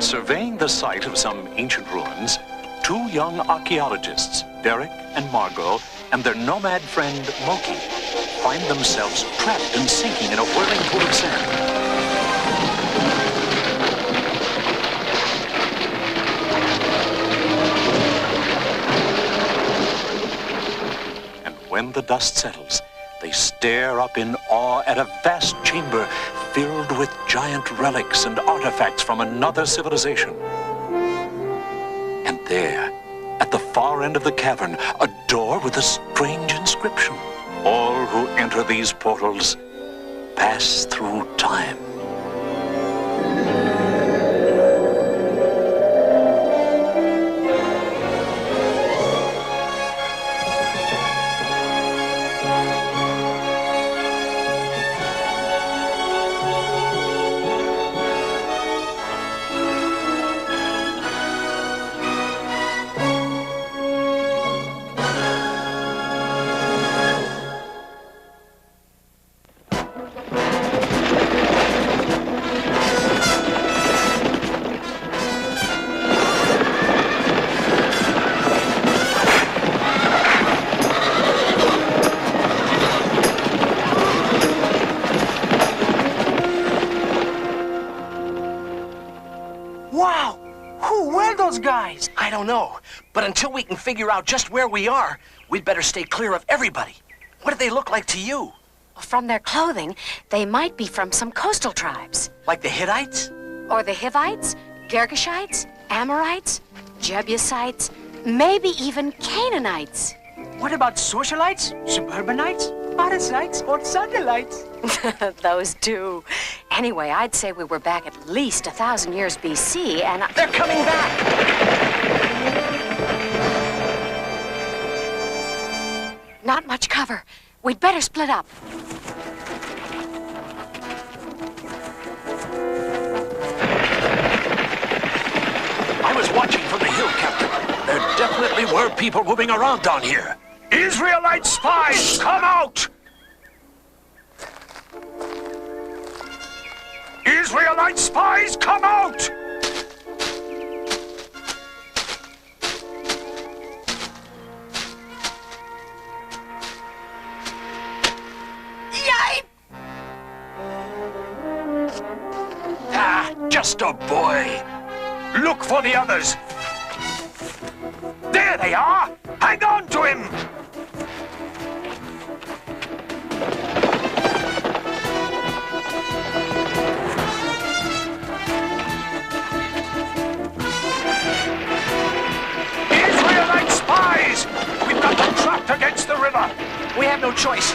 While surveying the site of some ancient ruins, two young archaeologists, Derek and Margot, and their nomad friend, Moki, find themselves trapped and sinking in a whirling pool of sand. And when the dust settles, they stare up in awe at a vast chamber filled with giant relics and artifacts from another civilization. And there, at the far end of the cavern, a door with a strange inscription. All who enter these portals pass through time. Wow! Who were those guys? I don't know. But until we can figure out just where we are, we'd better stay clear of everybody. What do they look like to you? From their clothing, they might be from some coastal tribes. Like the Hittites? Or the Hivites, Girgashites, Amorites, Jebusites, maybe even Canaanites. What about socialites, suburbanites, parasites, or satellites? Those two. Anyway, I'd say we were back at least 1,000 years BC, and They're coming back! Not much cover. We'd better split up. I was watching from the hill, Captain. There definitely were people moving around down here. Israelite spies, come out! Israelite spies, come out! Ah, just a boy. Look for the others. There they are! Hang on to him! Israelite spies! We've got them trapped against the river! We have no choice.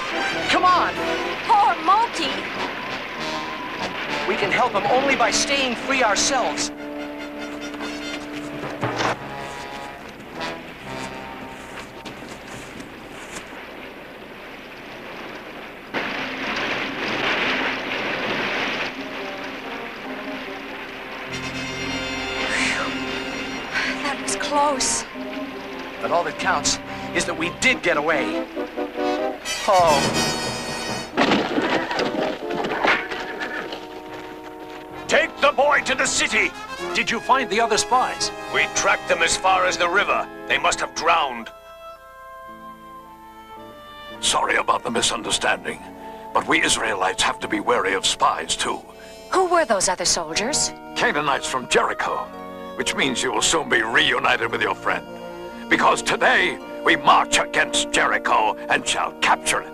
Come on! Poor Moki! We can help them only by staying free ourselves. That was close. But all that counts is that we did get away. Oh. Take the boy to the city! Did you find the other spies? We tracked them as far as the river. They must have drowned. Sorry about the misunderstanding, but we Israelites have to be wary of spies, too. Who were those other soldiers? Canaanites from Jericho, which means you will soon be reunited with your friend. Because today, we march against Jericho and shall capture it.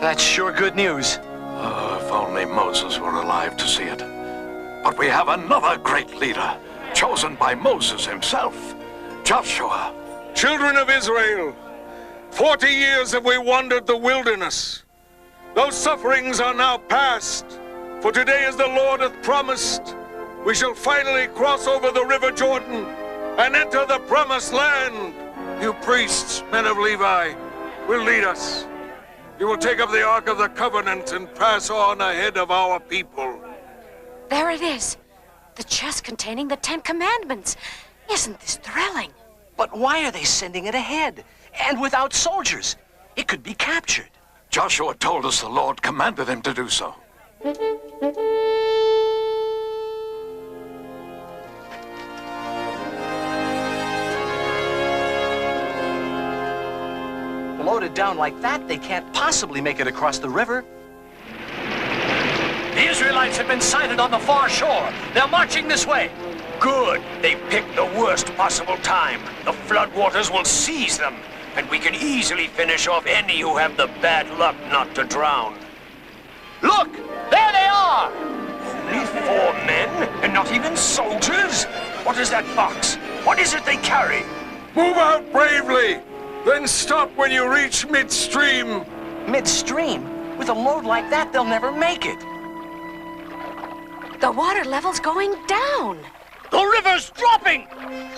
That's sure good news. If only Moses were alive to see it. But we have another great leader, chosen by Moses himself, Joshua. Children of Israel, 40 years have we wandered the wilderness. Those sufferings are now past, for today, as the Lord hath promised, we shall finally cross over the river Jordan and enter the promised land. You priests, men of Levi, will lead us. You will take up the Ark of the Covenant and pass on ahead of our people. There it is. The chest containing the 10 Commandments. Isn't this thrilling? But why are they sending it ahead? And without soldiers? It could be captured. Joshua told us the Lord commanded him to do so. loaded down like that, they can't possibly make it across the river. The Israelites have been sighted on the far shore. They're marching this way. Good. They picked the worst possible time. The floodwaters will seize them, and we can easily finish off any who have the bad luck not to drown. Look! There they are! Only 4 men, and not even soldiers? What is that box? What is it they carry? Move out bravely! Then stop when you reach midstream. Midstream? With a load like that, they'll never make it. The water level's going down. The river's dropping!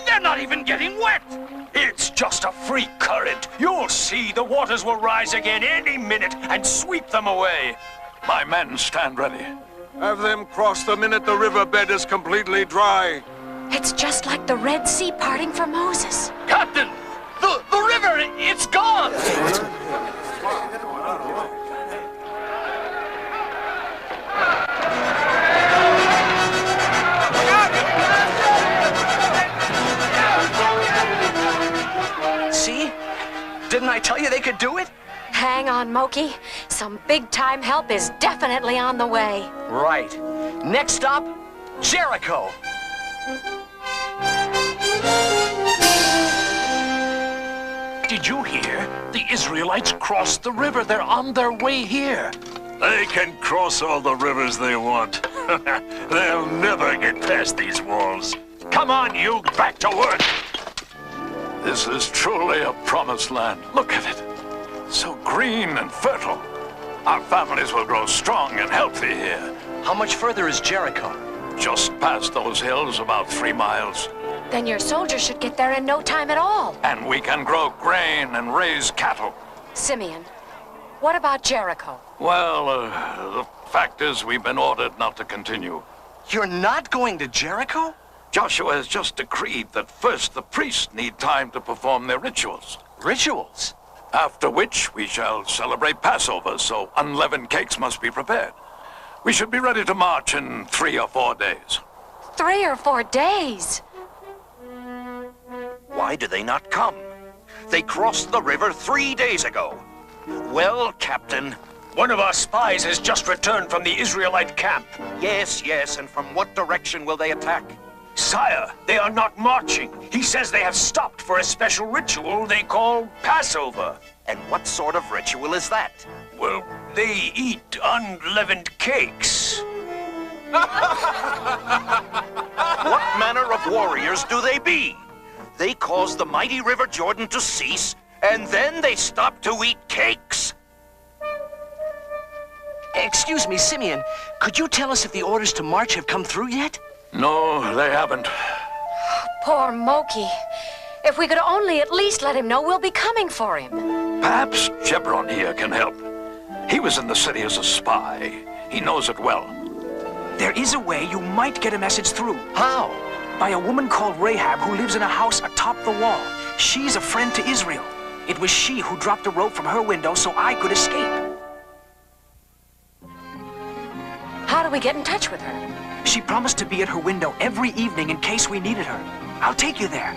They're not even getting wet! It's just a freak current. You'll see the waters will rise again any minute and sweep them away. My men stand ready. Have them cross the minute the riverbed is completely dry. It's just like the Red Sea parting for Moses. Captain! The river, it's gone! See? Didn't I tell you they could do it? Hang on, Moki. Some big-time help is definitely on the way. Right. Next stop, Jericho. Did you hear? The Israelites crossed the river. They're on their way here. They can cross all the rivers they want. They'll never get past these walls. Come on, you, back to work! This is truly a promised land. Look at it. So green and fertile. Our families will grow strong and healthy here. How much further is Jericho? Just past those hills, about 3 miles. Then your soldiers should get there in no time at all. And we can grow grain and raise cattle. Simeon, what about Jericho? Well, the fact is we've been ordered not to continue. You're not going to Jericho? Joshua has just decreed that first the priests need time to perform their rituals. Rituals? After which we shall celebrate Passover, so unleavened cakes must be prepared. We should be ready to march in 3 or 4 days. 3 or 4 days? Why do they not come? They crossed the river 3 days ago. Well, Captain. One of our spies has just returned from the Israelite camp. Yes, and from what direction will they attack? Sire, they are not marching. He says they have stopped for a special ritual they call Passover. And what sort of ritual is that? Well, they eat unleavened cakes. What manner of warriors do they be? They cause the mighty River Jordan to cease, and then they stop to eat cakes. Excuse me, Simeon. Could you tell us if the orders to march have come through yet? No, they haven't. Poor Moki. If we could only at least let him know we'll be coming for him. Perhaps Chebron here can help. He was in the city as a spy. He knows it well. There is a way you might get a message through. How? By a woman called Rahab who lives in a house atop the wall. She's a friend to Israel. It was she who dropped a rope from her window so I could escape. How do we get in touch with her? She promised to be at her window every evening in case we needed her. I'll take you there.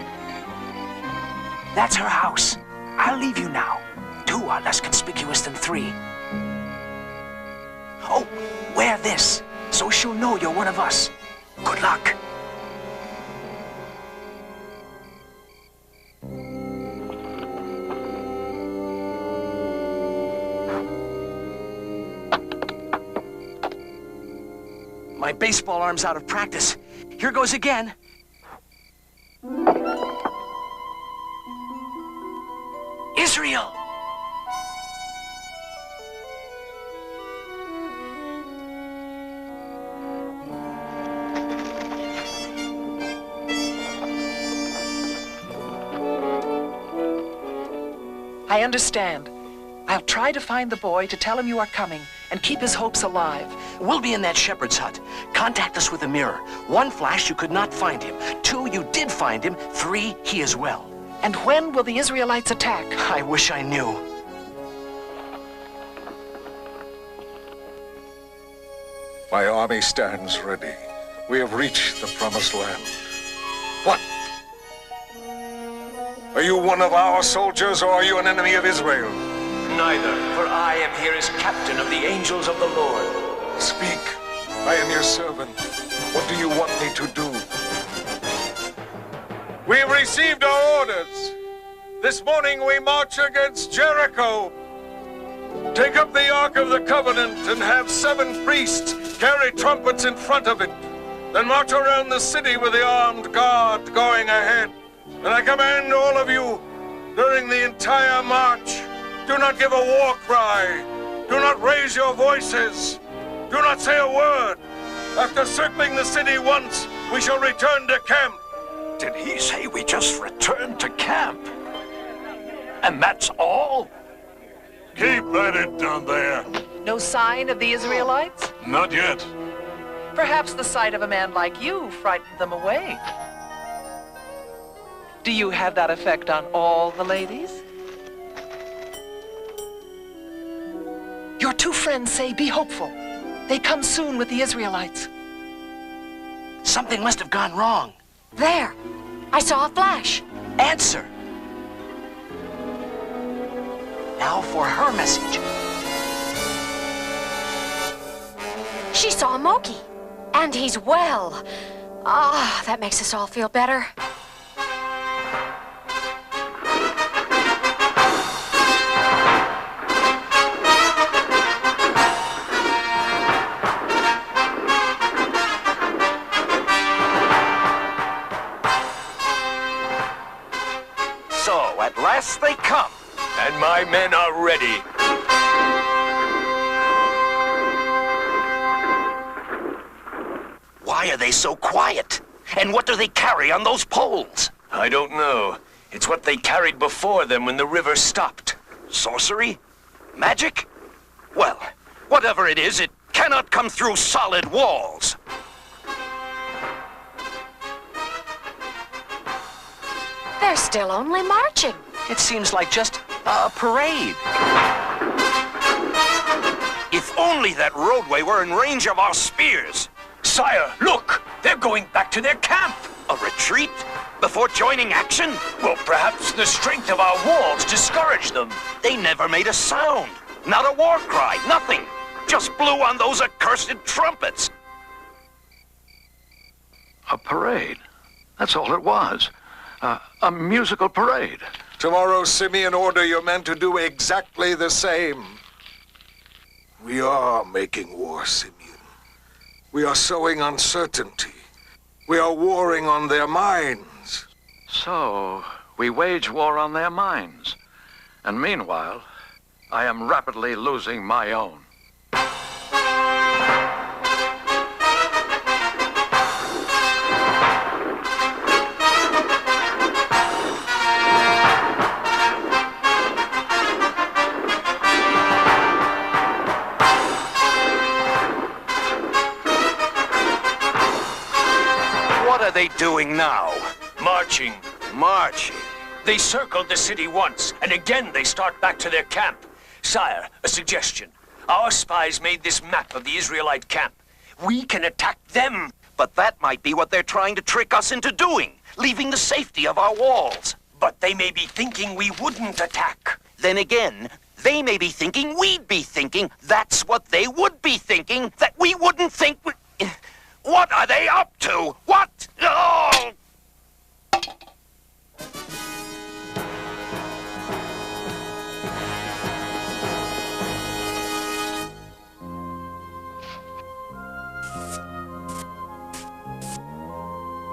That's her house. I'll leave you now. 2 are less conspicuous than 3. Oh, wear this, so she'll know you're one of us. Good luck. My baseball arm's out of practice. Here goes again. Israel! I understand. I'll try to find the boy to tell him you are coming and keep his hopes alive. We'll be in that shepherd's hut. Contact us with a mirror. 1 flash, you could not find him. 2, you did find him. 3, he is well. And when will the Israelites attack? I wish I knew. My army stands ready. We have reached the promised land. What? Are you one of our soldiers, or are you an enemy of Israel? neither, for I am here as captain of the angels of the Lord. Speak. I am your servant. What do you want me to do? We've received our orders. This morning we march against Jericho. Take up the Ark of the Covenant and have 7 priests carry trumpets in front of it. Then march around the city with the armed guard going ahead. And I command all of you, during the entire march, do not give a war cry. Do not raise your voices. Do not say a word. After circling the city once, we shall return to camp. Did he say we just returned to camp? And that's all? Keep at it down there. No sign of the Israelites? Not yet. Perhaps the sight of a man like you frightened them away. Do you have that effect on all the ladies? Your 2 friends say be hopeful. They come soon with the Israelites. Something must have gone wrong. There. I saw a flash. Answer. Now for her message. She saw Moki. And he's well. Ah, that makes us all feel better. So, at last they come. And my men are ready. Why are they so quiet? And what do they carry on those poles? I don't know. It's what they carried before them when the river stopped. Sorcery? Magic? Well, whatever it is, it cannot come through solid walls. They're still only marching. It seems like just a parade. If only that roadway were in range of our spears. Sire, look! They're going back to their camp! A retreat? Before joining action? Well, perhaps the strength of our walls discouraged them. They never made a sound. Not a war cry, nothing. Just blew on those accursed trumpets. A parade. That's all it was. A musical parade. Tomorrow, Simeon, order your men to do exactly the same. We are making war, Simeon. We are sowing uncertainty. We are warring on their minds. So, we wage war on their minds. And meanwhile, I am rapidly losing my own. What are they doing now? Marching. Marching. They circled the city once, and again they start back to their camp. Sire, a suggestion. Our spies made this map of the Israelite camp. We can attack them. But that might be what they're trying to trick us into doing, leaving the safety of our walls. But they may be thinking we wouldn't attack. Then again, they may be thinking we'd be thinking that's what they would be thinking, that we wouldn't think. What are they up to? What? Oh!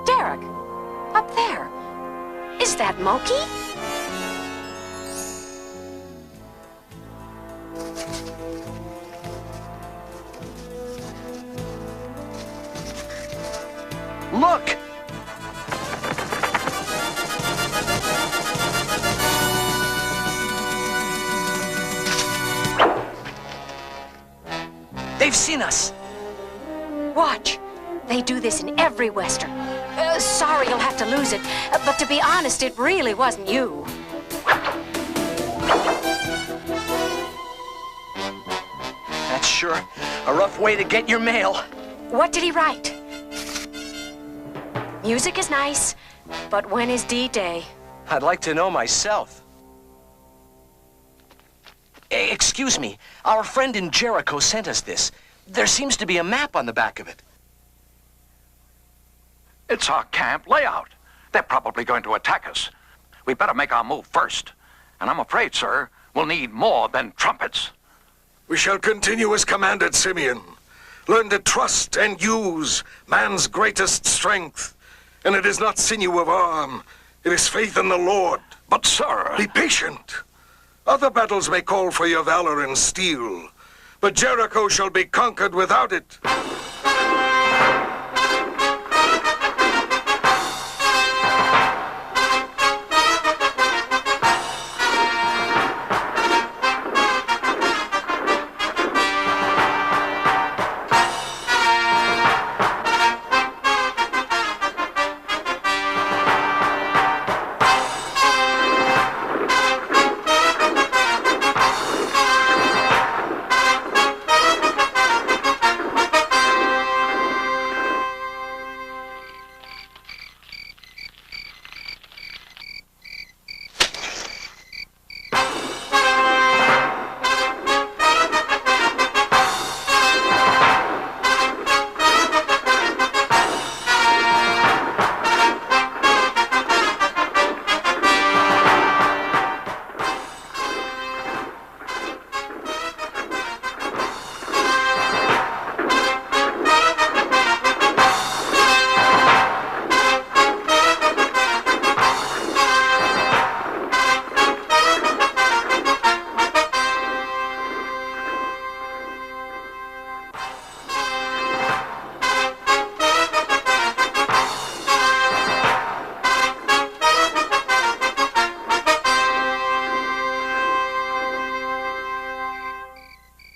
Derek, up there. Is that Moki? Look! They've seen us. Watch. They do this in every Western. Sorry you'll have to lose it, but to be honest, it really wasn't you. That's sure a rough way to get your mail. What did he write? Music is nice, but when is D-Day? I'd like to know myself. Excuse me. Our friend in Jericho sent us this. There seems to be a map on the back of it. It's our camp layout. They're probably going to attack us. We better make our move first. And I'm afraid, sir, we'll need more than trumpets. We shall continue as commanded, Simeon. Learn to trust and use man's greatest strength. And it is not sinew of arm. It is faith in the Lord. But, sir... Be patient. Other battles may call for your valor and steel, but Jericho shall be conquered without it.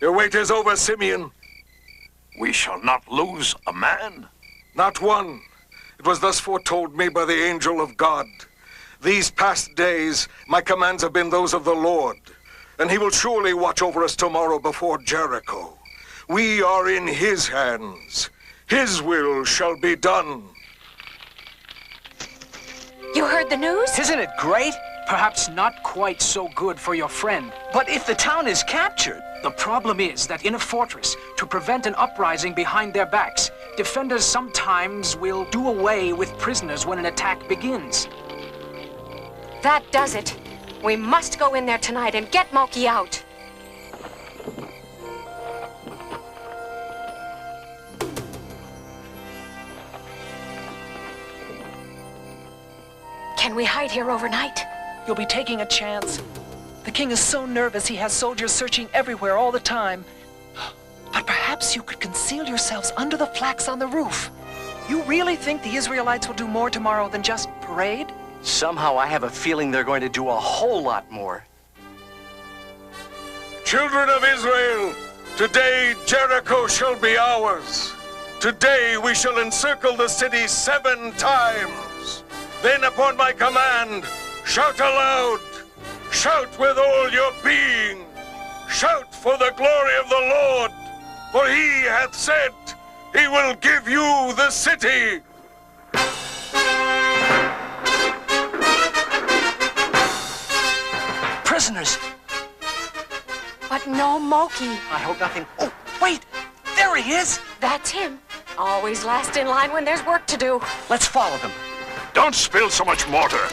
Your wait is over, Simeon. We shall not lose a man. Not one. It was thus foretold me by the angel of God. These past days, my commands have been those of the Lord, and he will surely watch over us tomorrow before Jericho. We are in his hands. His will shall be done. You heard the news? Isn't it great? Perhaps not quite so good for your friend. But if the town is captured... The problem is that in a fortress, to prevent an uprising behind their backs, defenders sometimes will do away with prisoners when an attack begins. That does it. We must go in there tonight and get Moki out. Can we hide here overnight? You'll be taking a chance. The king is so nervous he has soldiers searching everywhere all the time. But perhaps you could conceal yourselves under the flax on the roof. You really think the Israelites will do more tomorrow than just parade? Somehow I have a feeling they're going to do a whole lot more. Children of Israel, today Jericho shall be ours. Today we shall encircle the city 7 times. Then upon my command, shout aloud. Shout with all your being. Shout for the glory of the Lord. For he hath said, he will give you the city. Prisoners. But no Moki. I hope nothing... Oh, wait! There he is! That's him. Always last in line when there's work to do. Let's follow them. Don't spill so much mortar.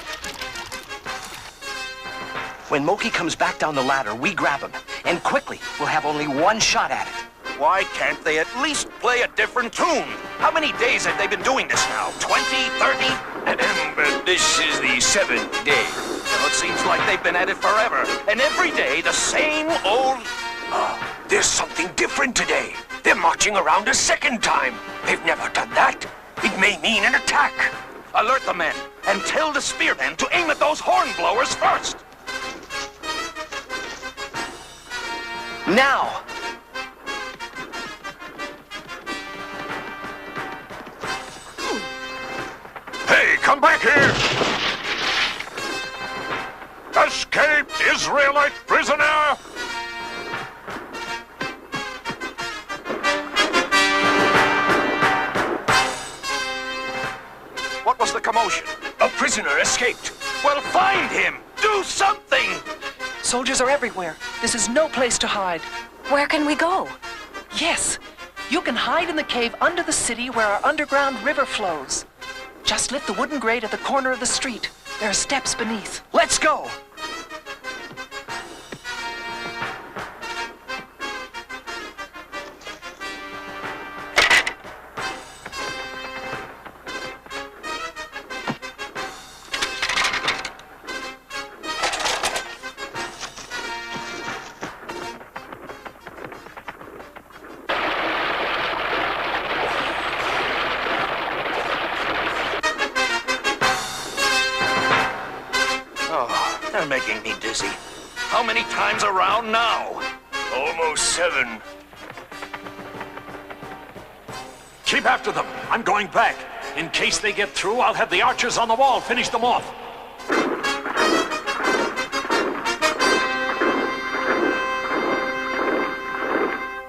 When Moki comes back down the ladder, we grab him. And quickly, we'll have only one shot at it. Why can't they at least play a different tune? How many days have they been doing this now? 20, 30? This is the 7th day. Well, it seems like they've been at it forever. And every day, the same old... There's something different today. They're marching around a second time. They've never done that. It may mean an attack. Alert the men, and tell the spearmen to aim at those horn blowers first. Now! Hey, come back here! Escaped Israelite prisoner! What was the commotion? A prisoner escaped. Well, find him! Do something! Soldiers are everywhere. This is no place to hide. Where can we go? Yes, you can hide in the cave under the city where our underground river flows. Just lift the wooden grate at the corner of the street. There are steps beneath. Let's go! They're making me dizzy. How many times around now? Almost 7. Keep after them. I'm going back. In case they get through, I'll have the archers on the wall finish them off.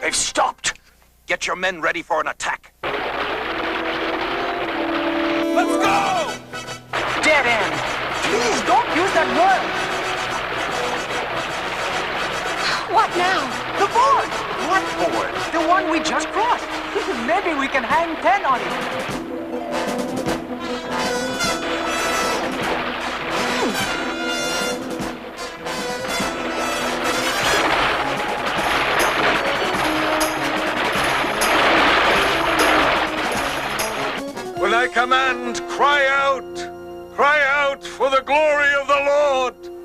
They've stopped. Get your men ready for an attack. Let's go! Dead end! Please don't use that word! What now? The board! What board? The one we just crossed. Maybe we can hang 10 on it. When I command, cry out! Cry out for the glory of the Lord!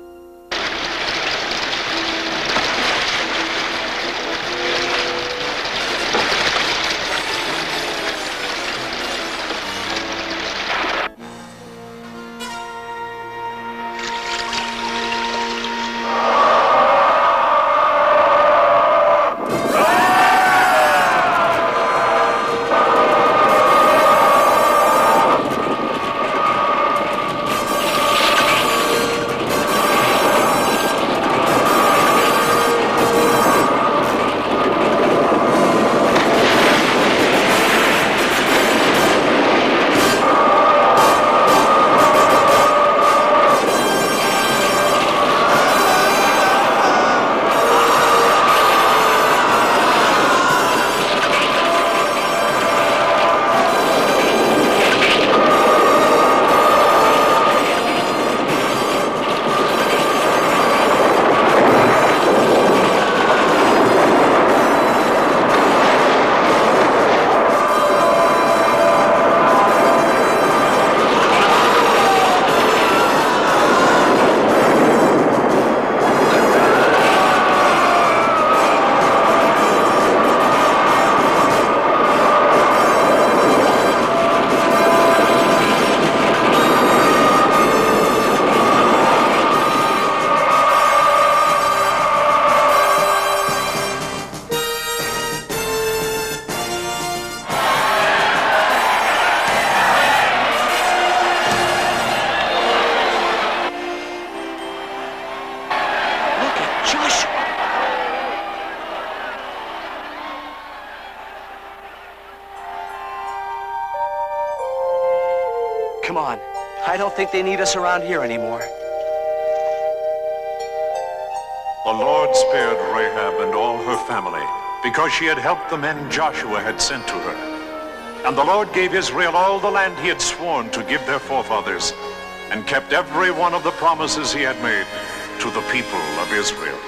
Come on. I don't think they need us around here anymore. The Lord spared Rahab and all her family because she had helped the men Joshua had sent to her. And the Lord gave Israel all the land he had sworn to give their forefathers, and kept every one of the promises he had made to the people of Israel.